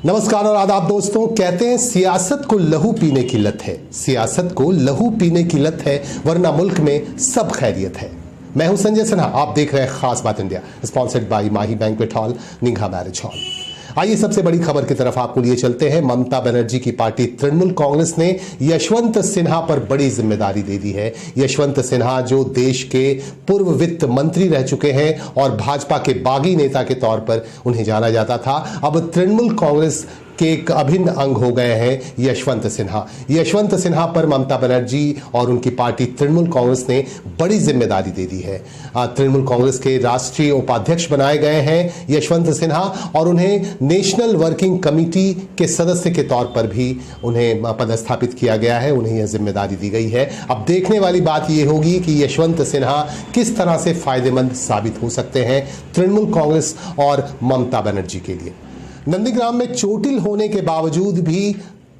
नमस्कार और आदाब दोस्तों। कहते हैं सियासत को लहू पीने की लत है, सियासत को लहू पीने की लत है, वरना मुल्क में सब खैरियत है। मैं हूं संजय सिन्हा, आप देख रहे हैं खास बात India, sponsored by Mahi banquet hall, निंघा मैरिज हॉल। आइए सबसे बड़ी खबर की तरफ आपको लिए चलते हैं। ममता बनर्जी की पार्टी तृणमूल कांग्रेस ने यशवंत सिन्हा पर बड़ी जिम्मेदारी दे दी है। यशवंत सिन्हा जो देश के पूर्व वित्त मंत्री रह चुके हैं और भाजपा के बागी नेता के तौर पर उन्हें जाना जाता था, अब तृणमूल कांग्रेस के एक अभिन्न अंग हो गए हैं यशवंत सिन्हा। यशवंत सिन्हा पर ममता बनर्जी और उनकी पार्टी तृणमूल कांग्रेस ने बड़ी जिम्मेदारी दे दी है। तृणमूल कांग्रेस के राष्ट्रीय उपाध्यक्ष बनाए गए हैं यशवंत सिन्हा और उन्हें नेशनल वर्किंग कमेटी के सदस्य के तौर पर भी उन्हें पदस्थापित किया गया है, उन्हें यह जिम्मेदारी दी गई है। अब देखने वाली बात यह होगी कि यशवंत सिन्हा किस तरह से फायदेमंद साबित हो सकते हैं तृणमूल कांग्रेस और ममता बनर्जी के लिए। नंदीग्राम में चोटिल होने के बावजूद भी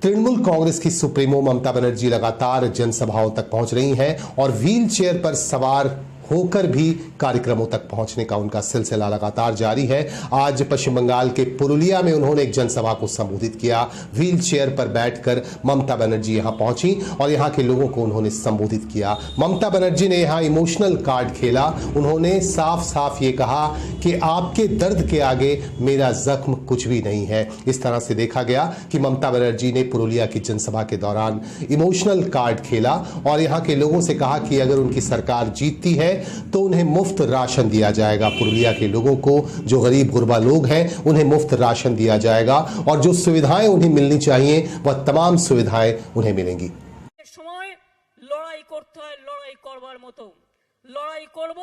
तृणमूल कांग्रेस की सुप्रीमो ममता बनर्जी लगातार जनसभाओं तक पहुंच रही हैं और व्हील चेयर पर सवार होकर भी कार्यक्रमों तक पहुंचने का उनका सिलसिला लगातार जारी है। आज पश्चिम बंगाल के पुरुलिया में उन्होंने एक जनसभा को संबोधित किया। व्हील चेयर पर बैठकर ममता बनर्जी यहां पहुंची और यहां के लोगों को उन्होंने संबोधित किया। ममता बनर्जी ने यहां इमोशनल कार्ड खेला। उन्होंने साफ साफ ये कहा कि आपके दर्द के आगे मेरा जख्म कुछ भी नहीं है। इस तरह से देखा गया कि ममता बनर्जी ने पुरुलिया की जनसभा के दौरान इमोशनल कार्ड खेला और यहां के लोगों से कहा कि अगर उनकी सरकार जीतती है तो उन्हें मुफ्त राशन दिया जाएगा। पुरुलिया के लोगों को, जो गरीब गुरबा लोग हैं, उन्हें मुफ्त राशन दिया जाएगा और जो सुविधाएं उन्हें मिलनी चाहिए वह तमाम सुविधाएं उन्हें मिलेंगी। समय लड़ाई करते हैं, लड़ाई करवार मतो लड़ाई करब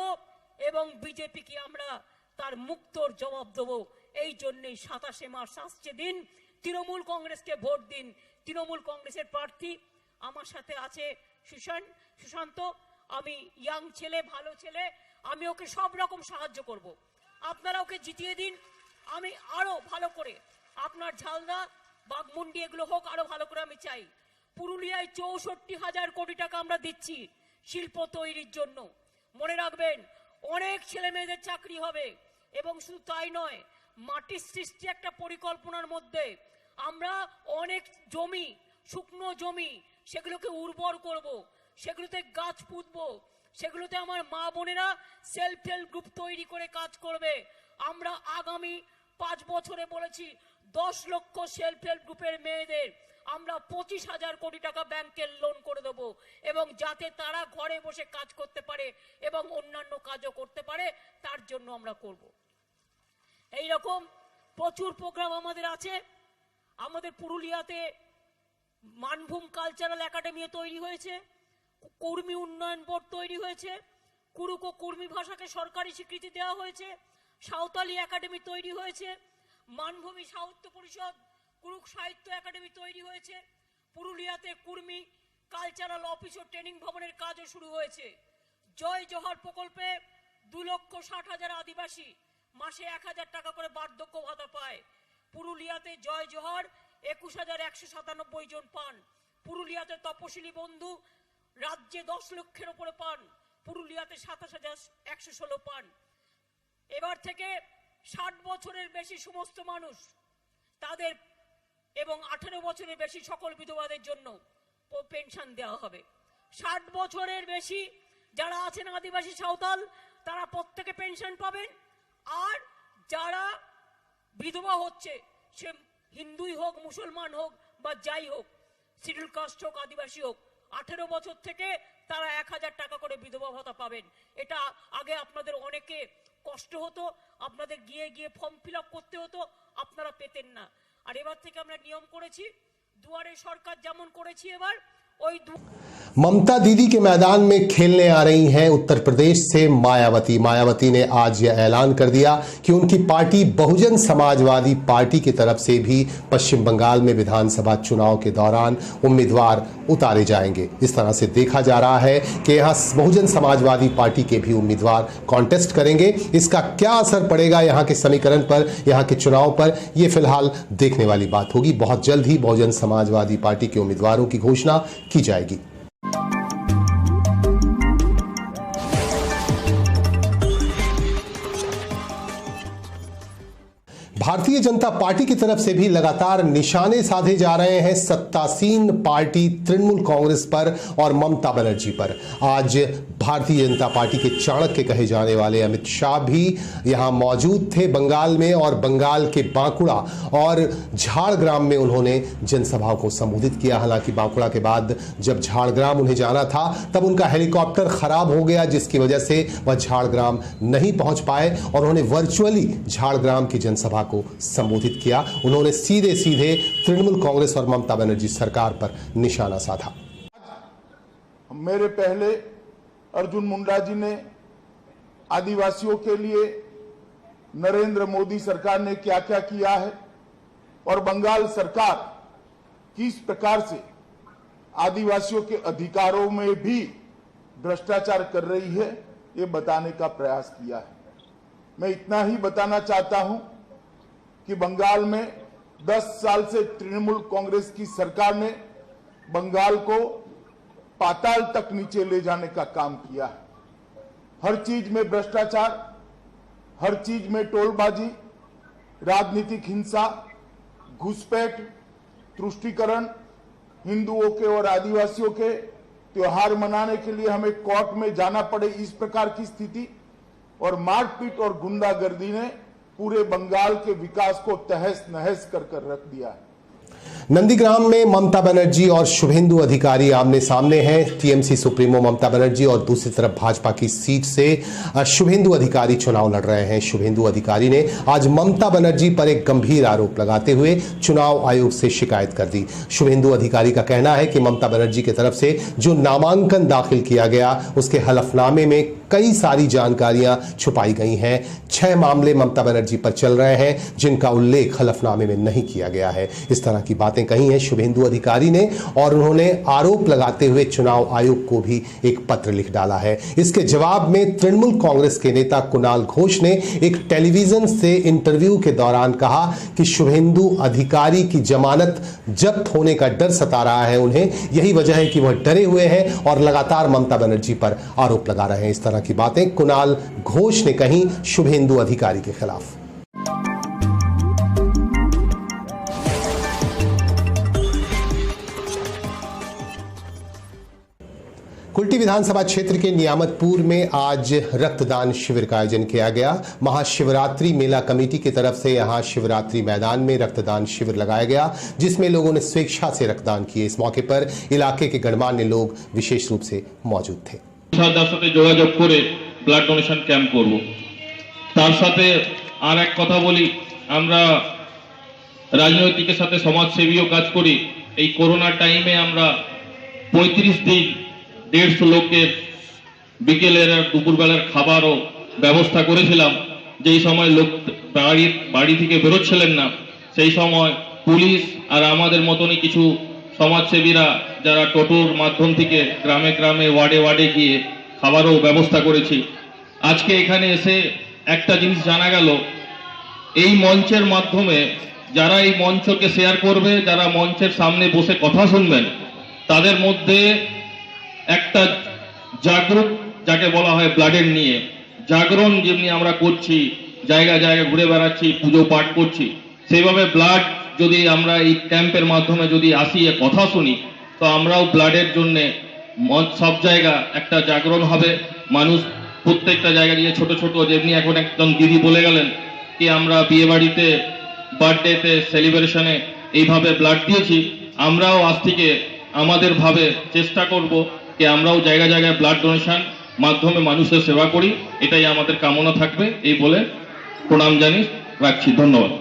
এবং বিজেপিকে আমরা তার মুক্তর জবাব দেব। এই জন্যই 27শে মার্চ আসছে দিন, তৃণমূল কংগ্রেসকে ভোট দিন। তৃণমূল কংগ্রেসের প্রার্থী আমার সাথে আছে সুশান্ত। আমি ইয়াং ছেলে, ভালো ছেলে, আমি ওকে সব রকম সাহায্য করব। আপনারা ওকে জিতিয়ে দিন। আমি আরো ভালো করে আপনার ঝালদা বাগমুন্ডি এগুলো হোক, আরো ভালো করে আমি চাই। পুরুলিয়ায় 64,000 কোটি টাকা আমরা দিচ্ছি শিল্প তৈরির জন্য। মনে রাখবেন, অনেক ছেলে মেয়েদের চাকরি হবে এবং শুধু তাই নয়, মাটির সৃষ্টি একটা পরিকল্পনার মধ্যে আমরা অনেক জমি, শুকনো জমি, সেগুলোকে উর্বর করব, সেগুলোতে গাছ পুঁতবো, সেগুলোতে আমার মা বোনেরা সেলফ হেল্প গ্রুপ তৈরি করে কাজ করবে। আমরা আগামী 5 বছরে বলেছি 10 লক্ষ সেলফ হেল্প গ্রুপের মেয়েদের আমরা 25,000 কোটি টাকা ব্যাংকের লোন করে দেব এবং যাতে তারা ঘরে বসে কাজ করতে পারে এবং অন্যান্য কাজও করতে পারে, তার জন্য আমরা করব। এই রকম প্রচুর প্রোগ্রাম আমাদের আছে। আমাদের পুরুলিয়াতে মানভূম কালচারাল একাডেমি তৈরি হয়েছে, কর্মী উন্নয়ন বোর্ড তৈরি হয়েছে, কুরুক ও কর্মী ভাষাকে সরকারি স্বীকৃতি দেওয়া হয়েছে, সাঁওতালি একাডেমি তৈরি হয়েছে, মানভূমি সাহিত্য পরিষদ, কুরুক সাহিত্য একাডেমি তৈরি হয়েছে। পুরুলিয়াতে কর্মী কালচারাল অফিস ও ট্রেনিং ভবনের কাজও শুরু হয়েছে। জয় জোহার প্রকল্পে 2,60,000 আদিবাসী মাসে 1,000 টাকা করে বার্ধক্য ভাতা পায়। পুরুলিয়াতে জয় জোহার 21,197 জন পান। পুরুলিয়াতে তপশিলি বন্ধু রাজ্যে 10 লক্ষের উপরে পান, পুরুলিয়াতে 27,116 পান। এবার থেকে 60 বছরের বেশি সমস্ত মানুষ তাদের এবং 18 বছরের বেশি সকল বিধবাদের জন্য পেনশন দেওয়া হবে। 60 বছরের বেশি যারা আছেন আদিবাসী সাঁওতাল, তারা প্রত্যেকে পেনশন পাবেন। আর যারা বিধবা হচ্ছে, সে হিন্দুই হোক, মুসলমান হোক বা যাই হোক, শিডিউল কাস্ট হোক, আদিবাসী হোক, 18 বছর থেকে তারা 1,000 টাকা করে বিধবা ভাতা পাবেন। এটা আগে আপনাদের অনেকে কষ্ট হতো, আপনাদের গিয়ে গিয়ে ফর্ম ফিল আপ করতে হতো, আপনারা পেতেন না। আর এবার থেকে আমরা নিয়ম করেছি, দুয়ারে সরকার যেমন করেছি এবার ওই ममता दीदी के मैदान में खेलने आ रही हैं उत्तर प्रदेश से मायावती। मायावती ने आज यह ऐलान कर दिया कि उनकी पार्टी बहुजन समाजवादी पार्टी की तरफ से भी पश्चिम बंगाल में विधानसभा चुनाव के दौरान उम्मीदवार उतारे जाएंगे। इस तरह से देखा जा रहा है कि यहाँ बहुजन समाजवादी पार्टी के भी उम्मीदवार कॉन्टेस्ट करेंगे। इसका क्या असर पड़ेगा यहाँ के समीकरण पर, यहाँ के चुनाव पर, यह फिलहाल देखने वाली बात होगी। बहुत जल्द ही बहुजन समाजवादी पार्टी के उम्मीदवारों की घोषणा की जाएगी। भारतीय जनता पार्टी की तरफ से भी लगातार निशाने साधे जा रहे हैं सत्तासीन पार्टी तृणमूल कांग्रेस पर और ममता बनर्जी पर। आज भारतीय जनता पार्टी के चाणक्य कहे जाने वाले अमित शाह भी यहां मौजूद थे बंगाल में, और बंगाल के बांकुड़ा और झाड़ग्राम में उन्होंने जनसभाओं को संबोधित किया। हालांकि बांकुड़ा के बाद जब झाड़ग्राम उन्हें जाना था तब उनका हेलीकॉप्टर खराब हो गया, जिसकी वजह से वह झाड़ग्राम नहीं पहुंच पाए और उन्होंने वर्चुअली झाड़ग्राम की जनसभा को संबोधित किया। उन्होंने सीधे सीधे तृणमूल कांग्रेस और ममता बनर्जी सरकार पर निशाना साधा। मेरे पहले अर्जुन मुंडा जी ने आदिवासियों के लिए नरेंद्र मोदी सरकार ने क्या क्या किया है और बंगाल सरकार किस प्रकार से आदिवासियों के अधिकारों में भी भ्रष्टाचार कर रही है, ये बताने का प्रयास किया है। मैं इतना ही बताना चाहता हूं कि बंगाल में 10 साल से तृणमूल कांग्रेस की सरकार ने बंगाल को पाताल तक नीचे ले जाने का काम किया है। हर चीज में भ्रष्टाचार, हर चीज में टोलबाजी, राजनीतिक हिंसा, घुसपैठ, तुष्टीकरण, हिंदुओं के और आदिवासियों के त्योहार मनाने के लिए हमें कोर्ट में जाना पड़े, इस प्रकार की स्थिति और मारपीट और गुंडागर्दी ने पूरे बंगाल के विकास को तहस नहस कर रख दिया है। नंदीग्राम में ममता बनर्जी और शुभेंदु अधिकारी आमने सामने हैं। टीएमसी सुप्रीमो ममता बनर्जी और दूसरी तरफ भाजपा की सीट से शुभेंदु अधिकारी चुनाव लड़ रहे हैं। शुभेंदु अधिकारी ने आज ममता बनर्जी पर एक गंभीर आरोप लगाते हुए चुनाव आयोग से शिकायत कर दी। शुभेंदु अधिकारी का कहना है कि ममता बनर्जी की तरफ से जो नामांकन दाखिल किया गया उसके हलफनामे में कई सारी जानकारियां छुपाई गई हैं। 6 मामले ममता बनर्जी पर चल रहे हैं जिनका उल्लेख हलफनामे में नहीं किया गया है। इस तरह की बातें कही हैं शुभेंदु अधिकारी ने, और उन्होंने आरोप लगाते हुए चुनाव आयोग को भी एक पत्र लिख डाला है। इसके जवाब में तृणमूल कांग्रेस के नेता कुणाल घोष ने एक टेलीविजन से इंटरव्यू के दौरान कहा कि शुभेंदु अधिकारी की जमानत जब्त होने का डर सता रहा है उन्हें, यही वजह है कि वह डरे हुए हैं और लगातार ममता बनर्जी पर आरोप लगा रहे हैं। इस तरह की बातें कुणाल घोष ने कही शुभेंदु अधिकारी के खिलाफ। कुल्टी विधानसभा क्षेत्र के नियामतपुर में आज रक्तदान शिविर का आयोजन किया गया। महाशिवरात्रि मेला कमेटी की तरफ से यहां शिवरात्रि मैदान में रक्तदान शिविर लगाया गया, जिसमें लोगों ने स्वेच्छा से रक्तदान किए। इस मौके पर इलाके के गणमान्य लोग विशेष रूप से मौजूद थे। যোগাযোগ করে ব্লাড ডোনেশন ক্যাম্প করব। তার সাথে আর এক কথা বলি, আমরা রাজনৈতিকের সাথে সমাজসেবীও কাজ করি। এই করোনা টাইমে আমরা 35 দিন 150 লোকের বিকেলের আর দুপুরবেলার খাবারও ব্যবস্থা করেছিলাম। যেই সময় লোক বাড়ি থেকে বেরোচ্ছিলেন না, সেই সময় পুলিশ আর আমাদের মতনই কিছু সমাজসেবীরা যারা টোটোর মাধ্যম থেকে গ্রামে গ্রামে ওয়ার্ডে ওয়ার্ডে গিয়ে খাবারও ব্যবস্থা করেছি। আজকে এখানে এসে একটা জিনিস জানা গেল, এই মঞ্চের মাধ্যমে যারা এই মঞ্চকে শেয়ার করবে, যারা মঞ্চের সামনে বসে কথা শুনবেন, তাদের মধ্যে একটা জাগরণ, যাকে বলা হয় ব্লাডের নিয়ে জাগরণ, যেমনি আমরা করছি, জায়গা জায়গা ঘুরে বেড়াচ্ছি, পুজো পাঠ করছি, সেইভাবে ব্লাড যদি আমরা এই ক্যাম্পের মাধ্যমে যদি আসি, কথা শুনি, তো আমরাও ব্লাডের জন্য সব জায়গা একটা জাগরণ হবে। মানুষ প্রত্যেকটা জায়গা দিয়ে ছোট ছোট, যেমনি এখন একজন দিদি বলে গেলেন কি আমরা বিয়ে বাড়িতে, বার্থডেতে, সেলিব্রেশনে এইভাবে ব্লাড দিয়েছি, আমরাও আজ থেকে আমাদের ভাবে চেষ্টা করব কি আমরাও জায়গা জায়গায় ব্লাড ডোনেশন মাধ্যমে মানুষের সেবা করি। এটাই আমাদের কামনা থাকবে। এই বলে প্রণাম জানি রাখছি। ধন্যবাদ।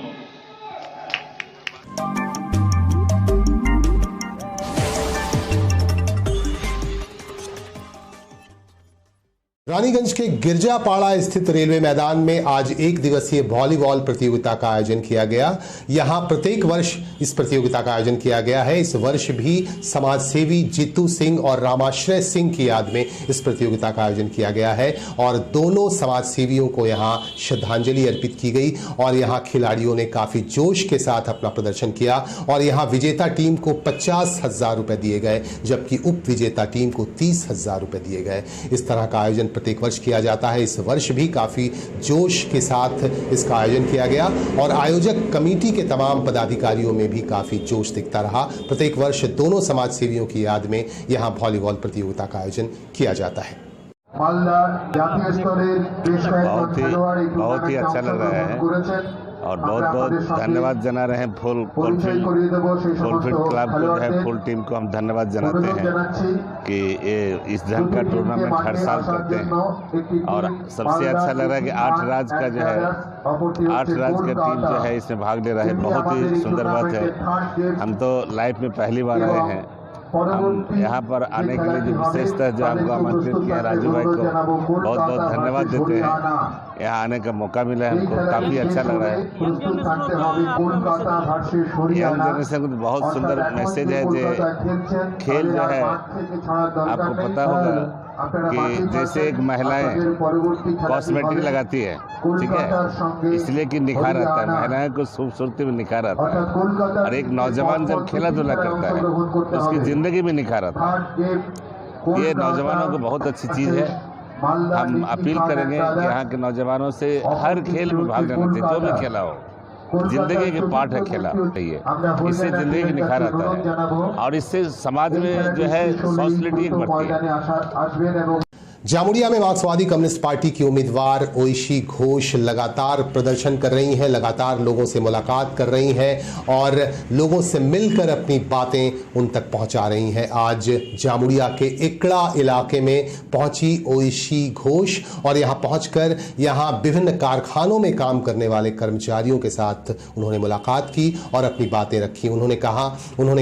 रानीगंज के गिरजापाड़ा स्थित रेलवे मैदान में आज 1 दिवसीय वॉलीबॉल प्रतियोगिता का आयोजन किया गया। यहां प्रत्येक वर्ष इस प्रतियोगिता का आयोजन किया गया है। इस वर्ष भी समाज सेवी जीतू सिंह और रामाश्रय सिंह की याद में इस प्रतियोगिता का आयोजन किया गया है और दोनों समाज सेवियों को यहां श्रद्धांजलि अर्पित की गई और यहां खिलाड़ियों ने काफी जोश के साथ अपना प्रदर्शन किया और यहां विजेता टीम को 50,000 रुपए दिए गए, जबकि उप विजेता टीम को 30,000 रुपए दिए गए। इस तरह का आयोजन प्रत्येक वर्ष किया जाता है। इस वर्ष भी काफ़ी जोश के साथ इसका आयोजन किया गया और आयोजक कमेटी के तमाम पदाधिकारियों में भी काफ़ी जोश दिखता रहा। प्रत्येक वर्ष दोनों समाज सेवियों की याद में यहाँ वॉलीबॉल प्रतियोगिता का आयोजन किया जाता है। बहुत ही अच्छा लग रहा है और बहुत बहुत धन्यवाद जना रहे हैं फुलफील्ड क्लब को जो है फुल टीम को हम धन्यवाद जनाते हैं कि ये इस ढंग का टूर्नामेंट हर साल करते हैं। और सबसे अच्छा लग रहा है कि 8 राज्य का जो है 8 राज्य का टीम जो है इसमें भाग ले रहा है। बहुत ही सुंदर बात है। हम तो लाइफ में पहली बार आए हैं। हम यहाँ पर आने के लिए जो विशेषतः जो हमको आमंत्रित किया राजू भाई को बहुत बहुत धन्यवाद देते हैं। यहाँ आने का मौका मिला है, हमको काफ़ी अच्छा लग रहा है। यंग जनरेशन को बहुत सुंदर मैसेज है जो खेल जो है आपको पता होगा कि जैसे एक महिलाएं कॉस्मेटिक लगाती है, ठीक है, इसलिए कि निखार आता है, महिलाएं को खूबसूरती में निखार आता है। और एक नौजवान जब खेला धुला करता है तो उसकी जिंदगी में निखार आता है। ये नौजवानों को बहुत अच्छी चीज़ है। हम अपील करेंगे कि यहाँ के नौजवानों से हर खेल में भाग लेना चाहिए, जो भी खेला हो। जिंदगी के पार्ट है खेला चाहिए, इससे जिंदगी की निखार आता है और इससे समाज में जो है सोशलिटी बढ़ती है। जामुड़िया में मार्क्सवादी कम्युनिस्ट पार्टी की उम्मीदवार ओइशी घोष लगातार प्रदर्शन कर रही हैं, लगातार लोगों से मुलाकात कर रही हैं और लोगों से मिलकर अपनी बातें उन तक पहुंचा रही हैं। आज जामुड़िया के इकड़ा इलाके में पहुंची ओइशी घोष और यहां पहुंचकर यहां विभिन्न कारखानों में काम करने वाले कर्मचारियों के साथ उन्होंने मुलाकात की और अपनी बातें रखी। उन्होंने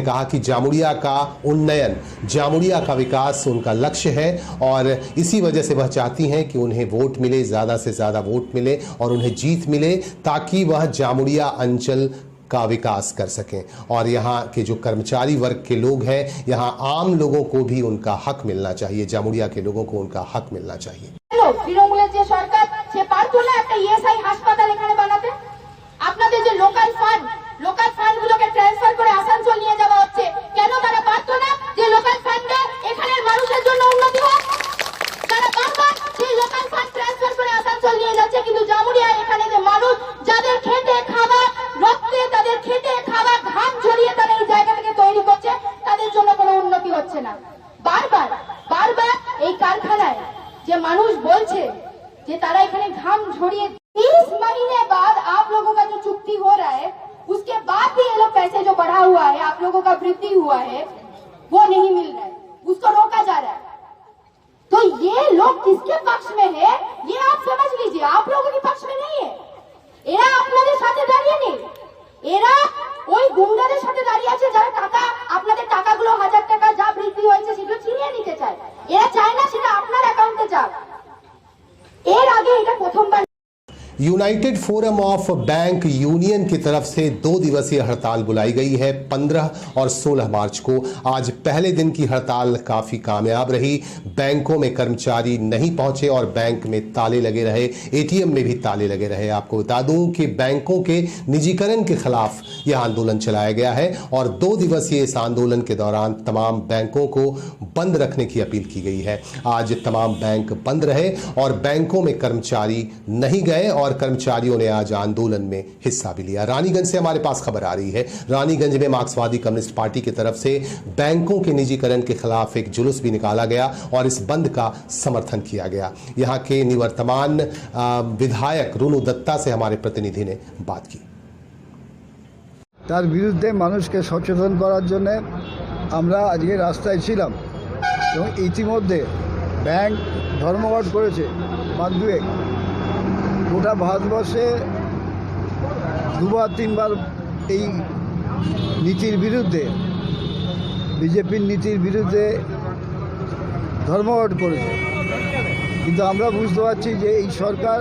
कहा कि जामुड़िया का उन्नयन, जामुड़िया का विकास उनका लक्ष्य है और इसी वजह से वह चाहती हैं कि उन्हें वोट मिले, ज्यादा से ज्यादा वोट मिले और उन्हें जीत मिले ताकि वह जामुड़िया अंचल का विकास कर सकें। और यहाँ के जो कर्मचारी वर्ग के लोग हैं, यहाँ आम लोगों को भी उनका हक मिलना चाहिए, जामुड़िया के लोगों को उनका हक मिलना चाहिए। তৃণমূলের যে সরকার সে পারতো না একটা ইএসআই হাসপাতাল এখানে বানাতে? আপনাদের যে লোকাল ফান্ড গুলোকে ট্রান্সফার করে আসানসোল নিয়ে যাওয়া হচ্ছে, কেন তারা পারতো না যে লোকাল ফান্ডে এখানের মানুষের জন্য উন্নতি হোক? তারা বারবার সেই লোকাল ফান্ড ট্রান্সফার করে আসানসোল নিয়ে যাচ্ছে, কিন্তু জামুড়িয়া এখানে যে মানুষ যাদের খেটে খাওয়া রক্তে তাদের খেটে খাওয়া ঘাম ঝরিয়ে তারা এই জায়গাটাকে তৈরি করছে, তাদের জন্য কোনো উন্নতি হচ্ছে না। বারবার এই কারখানায় যে মানুষ বলছে যে তারা এখানে ঘাম ঝরিয়ে 30 महीने बाद आप लोगों का जो चुक्ति हो रहा है उसके बाद भी ये लोग पैसे जो बढ़ा हुआ है, आप लोगों का वृद्धि हुआ है, वो नहीं मिल रहा है, उसको रोका जा रहा है। तो ये लोग किसके पक्ष में है ये आप समझ लीजिए, आप लोगों के पक्ष में नहीं है। এরা আপনাদের সাথে দাঁড়িয়ে নেই, এরা ওই গুন্ডাদের সাথে দাঁড়িয়ে আছে যারা টাকা আপনাদের টাকাগুলো 1000 টাকা যা বৃদ্ধি হয়েছে সেগুলো ছিনিয়ে নিতে চায়। এরা চায় না সেটা আপনার অ্যাকাউন্টে যাক। এর আগে এটা প্রথমবার United forum of bank union की तरफ से 2 दिवसीय हड़ताल बुलाई गई है 15 और 16 मार्च को। आज पहले दिन की हड़ताल काफी कामयाब रही। बैंकों में कर्मचारी नहीं पहुंचे और बैंक में ताले लगे रहे, एटीएम में भी ताले लगे रहे। आपको बता दूं कि बैंकों के निजीकरण के खिलाफ यह आंदोलन चलाया गया है और 2 दिवसीय इस आंदोलन के दौरान तमाम बैंकों को बंद रखने की अपील की गई है। आज तमाम बैंक बंद रहे और बैंकों में कर्मचारी नहीं गए और कर्मचारियों ने आज आंदोलन में हिस्सा भी लिया। रानीगंज से हमारे पास खबर आ रही है। रानीगंज में मार्क्सवादी कम्युनिस्ट पार्टी की तरफ से बैंकों के निजीकरण के खिलाफ एक जुलूस भी निकाला गया और इस बंद का समर्थन किया गया। यहां के निवर्तमान विधायक रुनु दत्ता से हमारे प्रतिनिधि ने बात की। তার বিরুদ্ধে মানুষকে সচেতন করার জন্য আমরা আজকে রাস্তায় ছিলাম এবং ইতিমধ্যে ব্যাংক ধর্মঘট করেছে মাস দুয়েক। গোটা ভারতবর্ষে 2-3বার এই নীতির বিরুদ্ধে, বিজেপির নীতির বিরুদ্ধে ধর্মঘট করেছে, কিন্তু আমরা বুঝতে পারছি যে এই সরকার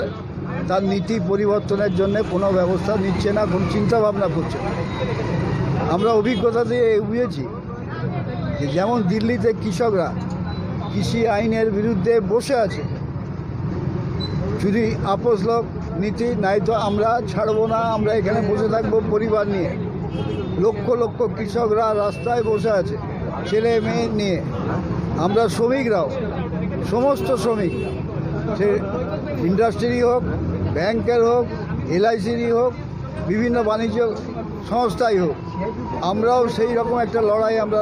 তার নীতি পরিবর্তনের জন্য কোনো ব্যবস্থা নিচ্ছে না, কোনো চিন্তা ভাবনা করছে না। আমরা অভিজ্ঞতা দিয়ে বুঝেছি যে যেমন দিল্লিতে কৃষকরা কৃষি আইনের বিরুদ্ধে বসে আছে, যদি আপোষ নীতি নাই তো আমরা ছাড়বো না, আমরা এখানে বসে থাকবো পরিবার নিয়ে। লক্ষ লক্ষ কৃষকরা রাস্তায় বসে আছে ছেলে মেয়ে নিয়ে। আমরা শ্রমিকরাও, সমস্ত শ্রমিক সে ইন্ডাস্ট্রিরই হোক, ব্যাংকের হোক, LICরই হোক, বিভিন্ন বাণিজ্য সংস্থাই হোক, আমরাও সেই রকম একটা লড়াই আমরা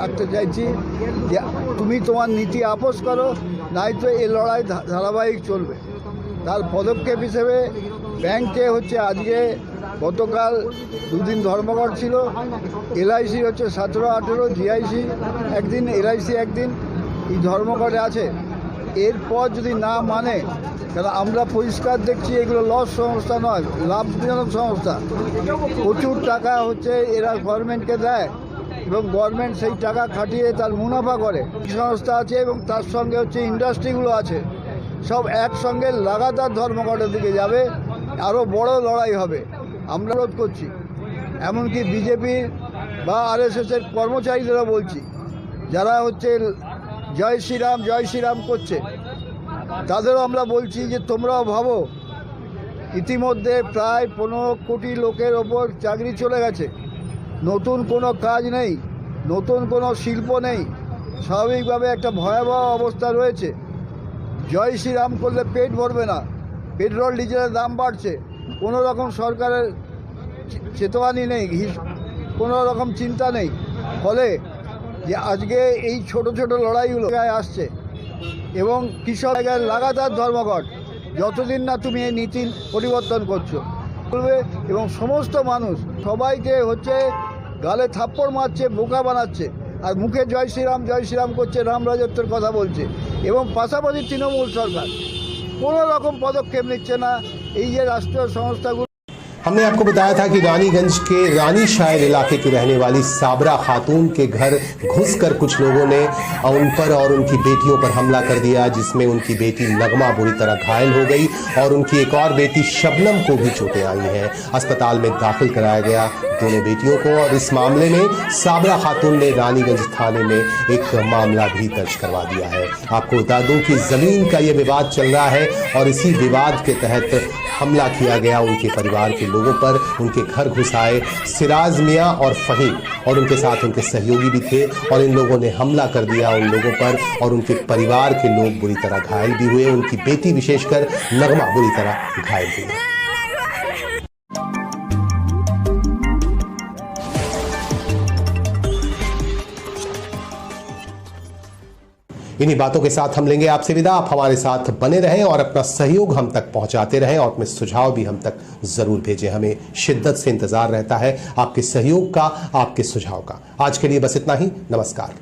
রাখতে চাইছি যে তুমি তোমার নীতি আপোস করো, নয়তো এই লড়াই ধারাবাহিক চলবে। তার পদক্ষেপ হিসেবে ব্যাংকে হচ্ছে আজকে গতকাল দুদিন ধর্মঘট ছিল, LIC হচ্ছে 17-18, GIC একদিন, LIC একদিন, এই ধর্মঘটে আছে। এরপর যদি না মানে, কারণ আমরা পরিষ্কার দেখছি এগুলো লস সংস্থা নয়, লাভজনক সংস্থা, প্রচুর টাকা হচ্ছে এরা গভর্নমেন্টকে দেয় এবং গভর্নমেন্ট সেই টাকা খাটিয়ে তার মুনাফা করে। সংস্থা আছে এবং তার সঙ্গে হচ্ছে ইন্ডাস্ট্রিগুলো আছে, সব একসঙ্গে লাগাতার ধর্মঘটের দিকে যাবে, আরও বড় লড়াই হবে। আমরা রোধ করছি, এমনকি বিজেপির বা RSSের কর্মচারীদেরও বলছি, যারা হচ্ছে জয় শ্রীরাম করছে, তাদেরও আমরা বলছি যে তোমরাও ভাবো, ইতিমধ্যে প্রায় 15 কোটি লোকের ওপর চাকরি চলে গেছে, নতুন কোনো কাজ নেই, নতুন কোনো শিল্প নেই, স্বাভাবিকভাবে একটা ভয়াবহ অবস্থা রয়েছে। জয় শ্রীরাম করলে পেট ভরবে না, পেট্রোল ডিজেলের দাম বাড়ছে, কোনো রকম সরকারের চেতবানি নেই, কোনো রকম চিন্তা নেই, ফলে যে আজকে এই ছোট ছোট লড়াইগুলো আসছে এবং কৃষক জায়গায় লাগাতার ধর্মঘট, যতদিন না তুমি এই নীতি পরিবর্তন করছো বলবে, এবং সমস্ত মানুষ সবাইকে হচ্ছে গালে থাপ্পড় মারছে, বোকা বানাচ্ছে, আর মুখে জয় শ্রীরাম করছে, রাম রাজত্বের কথা বলছে, এবং পাশাপাশি তৃণমূল সরকার কোনো রকম পদক্ষেপ নিচ্ছে না। এই যে রাষ্ট্রীয় সংস্থাগুলো, हमने आपको बताया था कि रानीगंज के रानी शायर इलाके की रहने वाली साबरा खातून के घर घुसकर कुछ लोगों ने उन पर और उनकी बेटियों पर हमला कर दिया, जिसमें उनकी बेटी नगमा बुरी तरह घायल हो गई और उनकी एक और बेटी शबनम को भी चोटें आई हैं। अस्पताल में दाखिल कराया गया दोनों बेटियों को, और इस मामले में साबरा खातून ने रानीगंज थाने में एक मामला भी दर्ज करवा दिया है। आपको बता दूं कि जमीन का ये विवाद चल रहा है और इसी विवाद के तहत हमला किया गया उनके परिवार के लोगों पर। उनके घर घुस आए सिराज मियां और फहीम, और उनके साथ उनके सहयोगी भी थे, और इन लोगों ने हमला कर दिया उन लोगों पर, और उनके परिवार के लोग बुरी तरह घायल भी हुए। उनकी बेटी विशेषकर नगमा बुरी तरह घायल हुई। इन्हीं बातों के साथ हम लेंगे आपसे विदा। आप हमारे साथ बने रहें और अपना सहयोग हम तक पहुंचाते रहें, और अपने सुझाव भी हम तक जरूर भेजें। हमें शिद्दत से इंतजार रहता है आपके सहयोग का, आपके सुझाव का। आज के लिए बस इतना ही। नमस्कार।